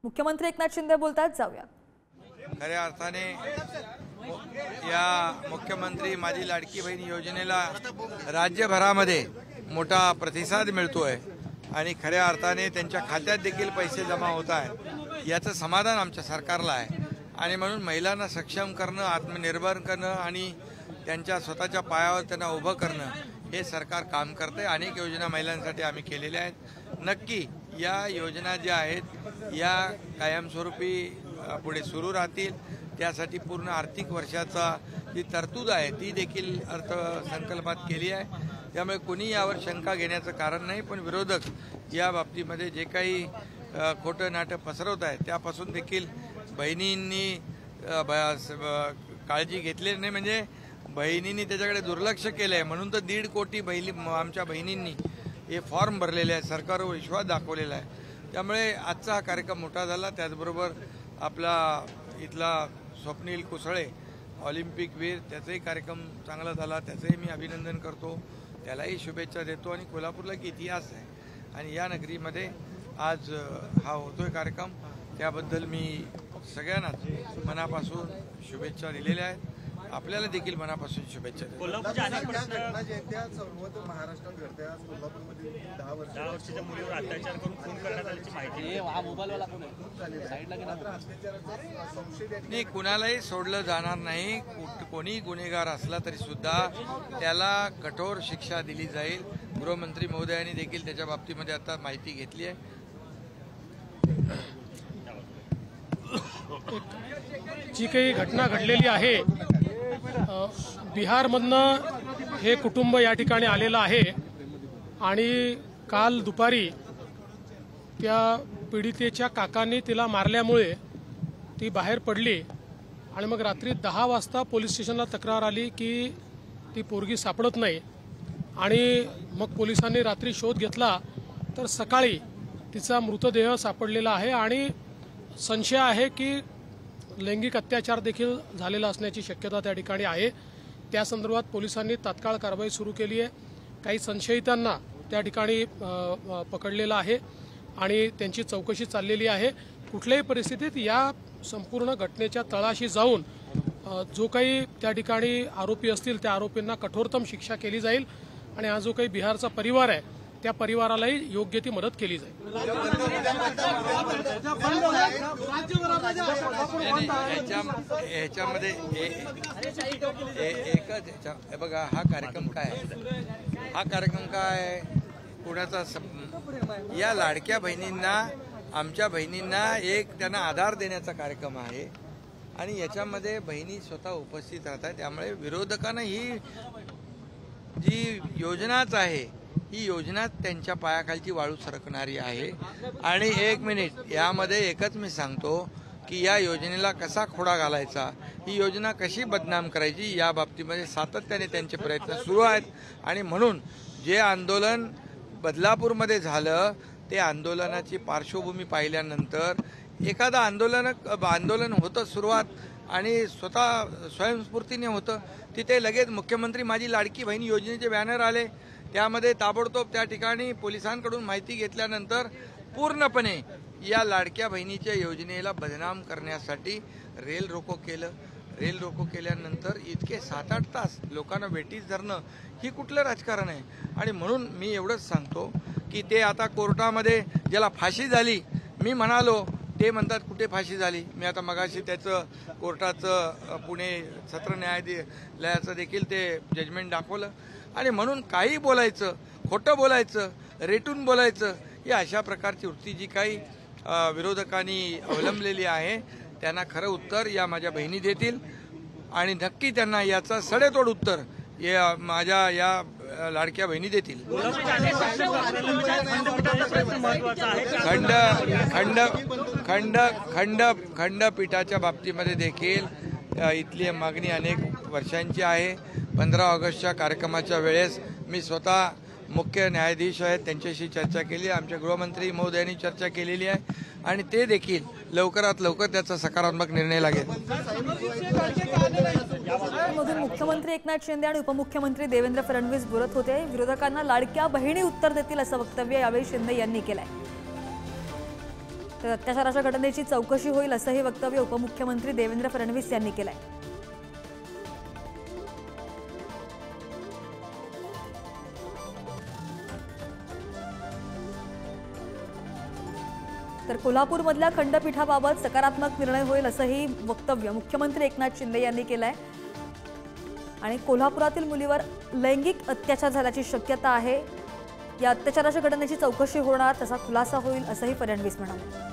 मुख्यमंत्री एकनाथ शिंदे बोलतात, जाऊया। खऱ्या अर्थाने या मुख्यमंत्री माझी लाडकी बहीण योजनेला राज्यभरामध्ये मोठा प्रतिसाद मिळतोय आणि खऱ्या अर्थाने त्यांच्या खात्यात देखील पैसे जमा होत आहेत याचं समाधान आमच्या सरकारला आहे। आणि म्हणून महिलांना सक्षम करणं, आत्मनिर्भर करणं आणि त्यांच्या स्वतःच्या पायावर त्यांना उभं करणं हे सरकार काम करते। अनेक योजना महिलांसाठी आम्ही केलेल्या आहेत। नक्की या योजना ज्या आहेत या कायमस्वरूपी पुढे सुरू राहतील। त्यासाठी पूर्ण आर्थिक वर्षाचा जी तरतूद आहे ती देखील अर्थसंकल्पात केली आहे। त्यामुळे कोणी यावर शंका घेण्याचं कारण नाही। पण विरोधक या बाबतीमध्ये जे काही खोटं नाटं पसरवत आहेत त्यापासून देखील बहिणींनी काळजी घेतली नाही। म्हणजे बहिणींनी त्याच्याकडे दुर्लक्ष केलं आहे म्हणून तर 1.5 कोटी आमच्या बहिणींनी हे फॉर्म भरलेले आहे, सरकारवर विश्वास दाखवलेला आहे। त्यामुळे आजचा हा कार्यक्रम मोठा झाला। त्याचबरोबर आपला इथला स्वप्नील कुसळे ऑलिम्पिक वीर त्याचाही कार्यक्रम चांगला झाला, त्याचंही मी अभिनंदन करतो, त्यालाही शुभेच्छा देतो। आणि कोल्हापूरला एक इतिहास आहे आणि या नगरीमध्ये आज हा होतोय कार्यक्रम, त्याबद्दल मी सगळ्यांनाच मनापासून शुभेच्छा दिलेल्या आहेत। आपल्याला देखील मनापासून शुभेच्छा देतो। महाराष्ट्रात घडते, आज कोल्हापूरमध्ये 10 वर्षाच्या मुलीवर अत्याचार करून खून करण्यात आल्याची माहिती नाही, कुणालाही सोडलं जाणार नाही। कोणी गुन्हेगार असला तरी सुद्धा त्याला कठोर शिक्षा दिली जाईल। गृहमंत्री महोदयांनी देखील त्याच्या बाबतीमध्ये आता माहिती घेतली आहे। जी काही घटना घडलेली आहे, बिहारमधनं हे कुटुंब या ठिकाणी आलेलं आहे आणि काल दुपारी त्या पीडितेच्या काकांनी तिला मारल्यामुळे ती बाहेर पडली आणि मग रात्री 10 वाजता पोलीस स्टेशनला तक्रार आली की ती पोरगी सापडत नाही। आणि मग पोलिसांनी रात्री शोध घेतला तर सकाळी तिचा मृतदेह सापडलेला आहे आणि संशय आहे की लैंगिक अत्याचार देखील झालेला असण्याची शक्यता त्या ठिकाणी आहे। त्या संदर्भात पोलिसांनी तात्काळ कारवाई सुरू केली आहे। काही संशयितांना त्या ठिकाणी पकडलेलं आहे आणि त्यांची चौकशी चाललेली आहे। कुठल्याही परिस्थितीत या संपूर्ण घटनेच्या तळाशी जाऊन जो काही त्या ठिकाणी आरोपी असतील त्या आरोपींना कठोरतम शिक्षा केली जाईल आणि हा जो काही बिहारचा परिवार आहे त्या परिवारालाही योग्य ती मदत केली जाईल। ह्याच्यामध्ये एकच बघा, हा कार्यक्रम काय आहे, हा कार्यक्रम काय पुण्याचा या लाडक्या बहिणींना, आमच्या बहिणींना एक त्यांना आधार देण्याचा कार्यक्रम आहे आणि याच्यामध्ये बहिणी स्वतः उपस्थित राहतात। त्यामुळे विरोधकांना ही जी योजनाच आहे ही योजना त्यांच्या पायाखालची वाळू सरकणारी आहे। आणि 1 मिनिट, यामध्ये एकच मी सांगतो की या योजनेला कसा खोडा घालायचा, ही योजना कशी बदनाम करायची या बाबतीमध्ये सातत्याने त्यांचे प्रयत्न सुरू आहेत। आणि म्हणून जे आंदोलन बदलापूरमध्ये झालं ते आंदोलनाची पार्श्वभूमी पाहिल्यानंतर एखादं आंदोलन होतं सुरुवात आणि स्वतः स्वयंस्फूर्तीने होतं, तिथे लगेच मुख्यमंत्री माझी लाडकी बहीण योजनेचे बॅनर आले। त्यामध्ये ताबडतोब त्या ठिकाणी पोलिसांकडून माहिती घेतल्यानंतर पूर्णपणे या लाडक्या बहिणीच्या योजनेला बदनाम करण्यासाठी रेल रोको केलं। रेल रोको केल्यानंतर इतके 7-8 तास लोकांना वेठीस धरणं ही कुठलं राजकारण आहे। आणि म्हणून मी एवढंच सांगतो की ते आता कोर्टामध्ये ज्याला फाशी झाली, मी म्हणालो ते म्हणतात कुठे फाशी झाली। मी आता मगाशी त्याचं कोर्टाचं पुणे सत्र न्यायालयाचं देखील ते जजमेंट दाखवलं। आणि म्हणून काही बोलायचं, खोटं बोलायचं, रेटून बोलायचं, ही अशा प्रकारची वृत्ती जी काही विरोधकांनी अवलंबलेली आहे त्यांना खरं उत्तर या माझ्या बहिणी देतील आणि नक्की त्यांना याचा सडेतोड उत्तर या माझ्या या लाडक्या बहिणी देतील। खंडपीठाच्या बाबतीमध्ये देखील इथली मागणी अनेक वर्षांची आहे। 15 ऑगस्टच्या कार्यक्रमाच्या वेळेस मी स्वतः मुख्य न्यायाधीश आहेत त्यांच्याशी चर्चा केली, आमच्या गृहमंत्री महोदयांनी चर्चा केलेली आहे आणि ते देखील लवकरात लवकर त्याचा सकारात्मक निर्णय लागेल। मुख्यमंत्री एकनाथ शिंदे आणि उपमुख्यमंत्री देवेंद्र फडणवीस बोलत होते। विरोधकांना लाडक्या बहिणी उत्तर देतील असं वक्तव्य यावेळी शिंदे यांनी केलंय। तर अत्याचाराच्या घटनेची चौकशी होईल असंही वक्तव्य उपमुख्यमंत्री देवेंद्र फडणवीस यांनी केलंय. तर कोल्हापूरमधल्या खंडपीठाबाबत सकारात्मक निर्णय होईल असंही वक्तव्य मुख्यमंत्री एकनाथ शिंदे यांनी केलंय. आणि कोल्हापुरातील मुलीवर लैंगिक अत्याचार झाल्याची शक्यता आहे. या अत्याचाराच्या घटनेची चौकशी होणार, त्याचा खुलासा होईल असंही फडणवीस म्हणाले.